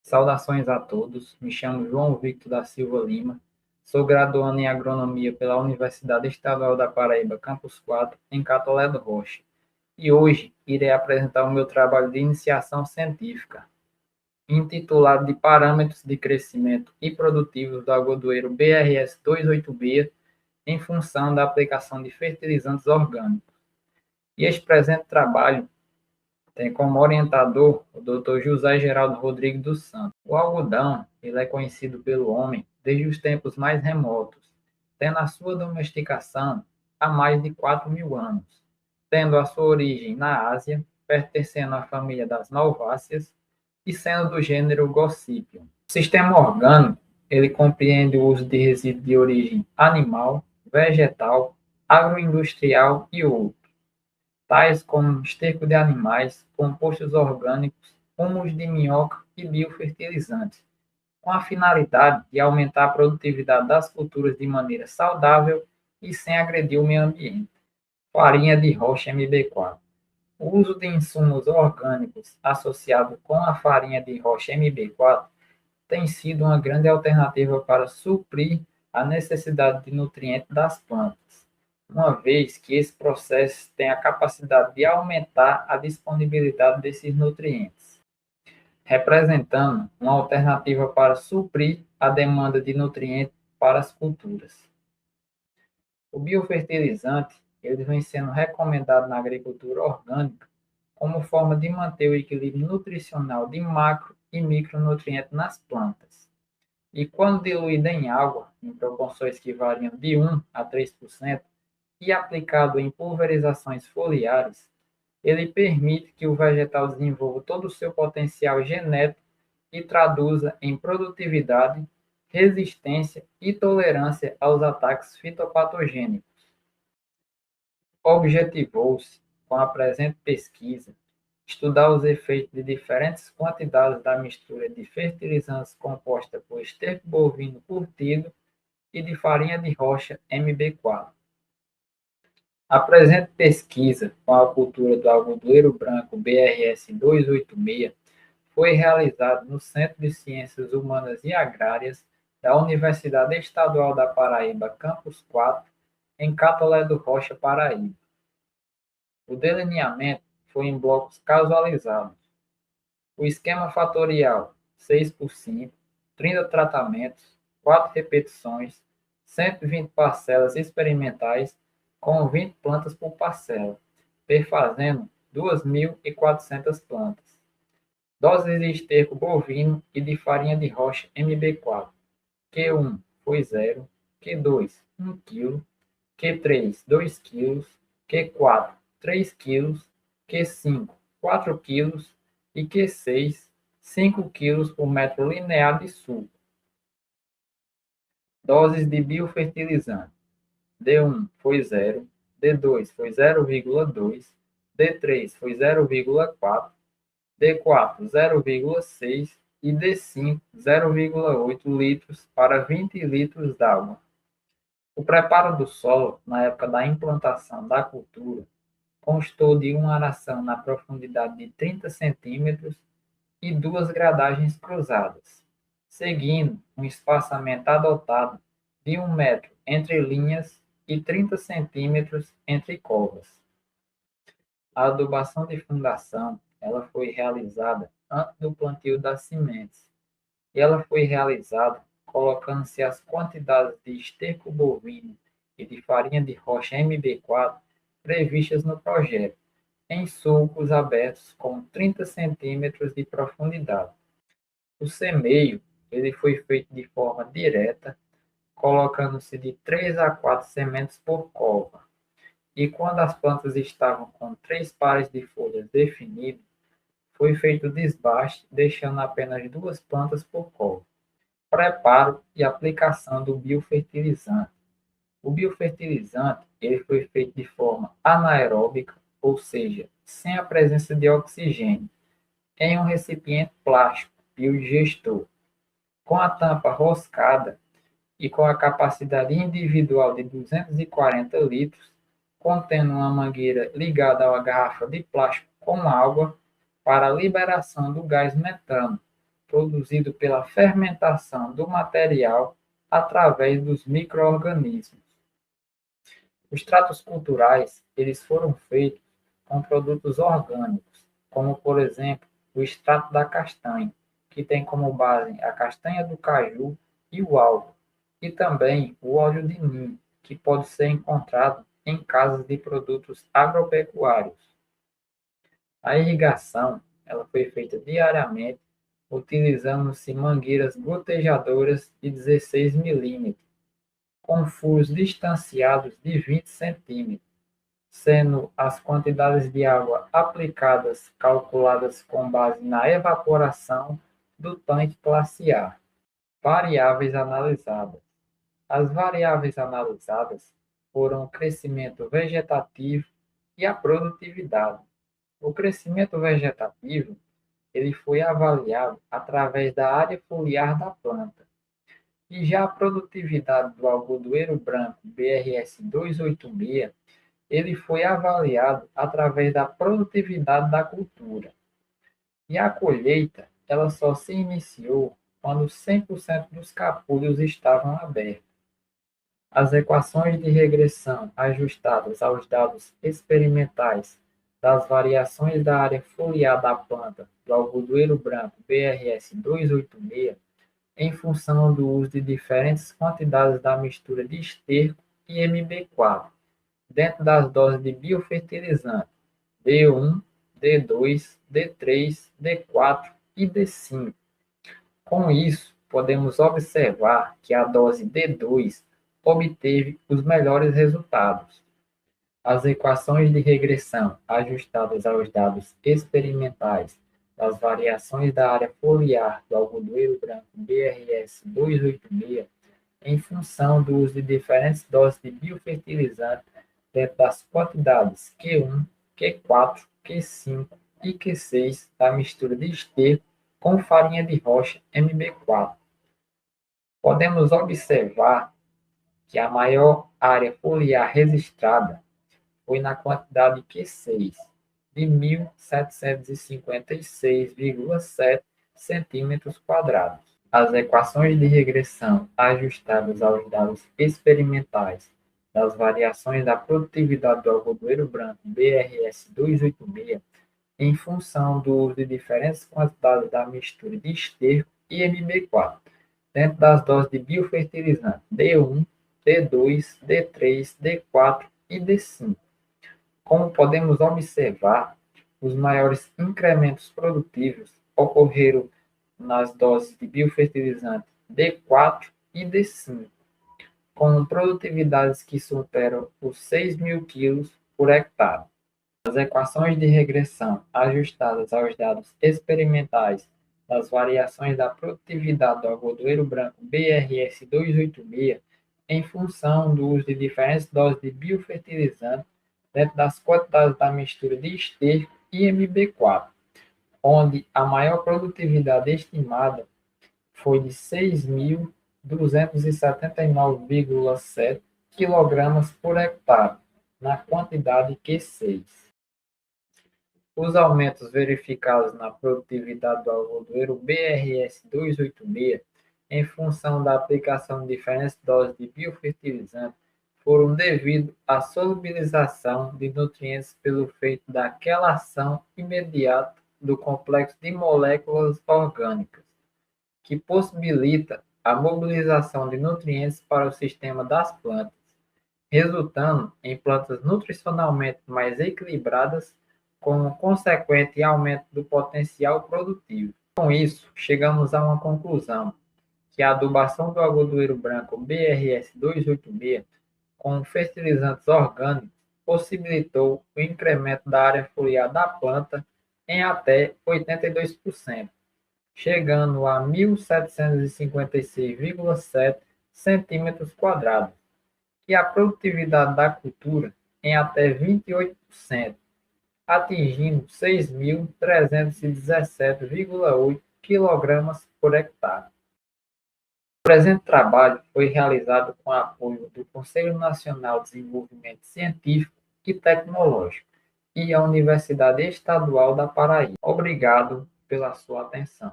Saudações a todos, me chamo João Victor da Silva Lima, sou graduando em Agronomia pela Universidade Estadual da Paraíba, Campus 4, em Catolé do Rocha, e hoje irei apresentar o meu trabalho de iniciação científica, intitulado de Parâmetros de Crescimento e Produtivos do Algodoeiro BRS 286, em função da aplicação de fertilizantes orgânicos. E este presente trabalho tem como orientador o Dr. José Geraldo Rodrigues dos Santos. O algodão ele é conhecido pelo homem desde os tempos mais remotos, tendo a sua domesticação há mais de 4.000 anos, tendo a sua origem na Ásia, pertencendo à família das malváceas e sendo do gênero Gossypium. O sistema orgânico ele compreende o uso de resíduos de origem animal, vegetal, agroindustrial e outros, tais como esterco de animais, compostos orgânicos, humus de minhoca e biofertilizantes, com a finalidade de aumentar a produtividade das culturas de maneira saudável e sem agredir o meio ambiente. Farinha de rocha MB4. O uso de insumos orgânicos associado com a farinha de rocha MB4 tem sido uma grande alternativa para suprir a necessidade de nutrientes das plantas, uma vez que esse processo tem a capacidade de aumentar a disponibilidade desses nutrientes, representando uma alternativa para suprir a demanda de nutrientes para as culturas. O biofertilizante ele vem sendo recomendado na agricultura orgânica como forma de manter o equilíbrio nutricional de macro e micronutrientes nas plantas. E quando diluído em água, em proporções que variam de 1 a 3%, e aplicado em pulverizações foliares, ele permite que o vegetal desenvolva todo o seu potencial genético e traduza em produtividade, resistência e tolerância aos ataques fitopatogênicos. Objetivou-se, com a presente pesquisa, estudar os efeitos de diferentes quantidades da mistura de fertilizantes composta por esterco bovino curtido e de farinha de rocha MB4. A presente pesquisa, com a cultura do algodoeiro branco BRS 286, foi realizada no Centro de Ciências Humanas e Agrárias da Universidade Estadual da Paraíba, Campus 4, em Catolé do Rocha, Paraíba. O delineamento foi em blocos casualizados. O esquema fatorial 6x5, 30 tratamentos, 4 repetições, 120 parcelas experimentais com 20 plantas por parcela, perfazendo 2.400 plantas. Doses de esterco bovino e de farinha de rocha MB4. Q1 foi 0, Q2 1 kg, Q3 2 kg, Q4 3 kg, Q5 4 kg e Q6 5 kg por metro linear de suco. Doses de biofertilizante. D1 foi 0, D2 foi 0,2, D3 foi 0,4, D4 0,6 e D5 0,8 litros para 20 litros d'água. O preparo do solo na época da implantação da cultura constou de uma aração na profundidade de 30 centímetros e 2 gradagens cruzadas, seguindo um espaçamento adotado de 1 metro entre linhas e 30 centímetros entre covas. A adubação de fundação ela foi realizada antes do plantio das sementes, e ela foi realizada colocando-se as quantidades de esterco bovino e de farinha de rocha MB4 previstas no projeto, em sulcos abertos com 30 centímetros de profundidade. O semeio ele foi feito de forma direta, colocando-se de 3 a 4 sementes por cova. E quando as plantas estavam com 3 pares de folhas definidos, foi feito o desbaste, deixando apenas 2 plantas por cova. Preparo e aplicação do biofertilizante. O biofertilizante ele foi feito de forma anaeróbica, ou seja, sem a presença de oxigênio, em um recipiente plástico biodigestor, com a tampa roscada e com a capacidade individual de 240 litros, contendo uma mangueira ligada a uma garrafa de plástico com água para a liberação do gás metano, produzido pela fermentação do material através dos micro-organismos. Os extratos culturais, eles foram feitos com produtos orgânicos, como, por exemplo, o extrato da castanha, que tem como base a castanha do caju e o álcool, e também o óleo de ninho, que pode ser encontrado em casas de produtos agropecuários. A irrigação, ela foi feita diariamente, utilizando-se mangueiras gotejadoras de 16 milímetros, com furos distanciados de 20 centímetros, sendo as quantidades de água aplicadas calculadas com base na evaporação do tanque glaciar. Variáveis analisadas. As variáveis analisadas foram o crescimento vegetativo e a produtividade. O crescimento vegetativo ele foi avaliado através da área foliar da planta. E já a produtividade do algodoeiro branco BRS 286, ele foi avaliado através da produtividade da cultura. E a colheita, ela só se iniciou quando 100% dos capulhos estavam abertos. As equações de regressão ajustadas aos dados experimentais das variações da área foliar da planta do algodoeiro branco BRS 286, em função do uso de diferentes quantidades da mistura de esterco e MB4, dentro das doses de biofertilizante D1, D2, D3, D4 e D5. Com isso, podemos observar que a dose D2 obteve os melhores resultados. As equações de regressão ajustadas aos dados experimentais das variações da área foliar do algodoeiro branco BRS 286, em função do uso de diferentes doses de biofertilizante dentro das quantidades Q1, Q4, Q5 e Q6 da mistura de esterco com farinha de rocha MB4. Podemos observar que a maior área foliar registrada foi na quantidade Q6, de 1.756,7 centímetros quadrados. As equações de regressão ajustadas aos dados experimentais das variações da produtividade do algodoeiro branco BRS 286, em função do uso de diferentes quantidades da mistura de esterco e MB4, dentro das doses de biofertilizante D1, D2, D3, D4 e D5. Como podemos observar, os maiores incrementos produtivos ocorreram nas doses de biofertilizante D4 e D5, com produtividades que superam os 6.000 kg por hectare. As equações de regressão ajustadas aos dados experimentais das variações da produtividade do algodoeiro branco BRS 286, em função do uso de diferentes doses de biofertilizante dentro das quantidades da mistura de esterco e MB4, onde a maior produtividade estimada foi de 6.279,7 kg por hectare, na quantidade Q6. Os aumentos verificados na produtividade do algodoeiro BRS 286, em função da aplicação de diferentes doses de biofertilizante, foram devido à solubilização de nutrientes pelo feito da quelação imediata do complexo de moléculas orgânicas, que possibilita a mobilização de nutrientes para o sistema das plantas, resultando em plantas nutricionalmente mais equilibradas, com um consequente aumento do potencial produtivo. Com isso, chegamos a uma conclusão, que a adubação do algodoeiro branco BRS 286 com fertilizantes orgânicos possibilitou o incremento da área foliar da planta em até 82%, chegando a 1.756,7 centímetros quadrados, e a produtividade da cultura em até 28%, atingindo 6.317,8 kg por hectare. O presente trabalho foi realizado com apoio do Conselho Nacional de Desenvolvimento Científico e Tecnológico e a Universidade Estadual da Paraíba. Obrigado pela sua atenção.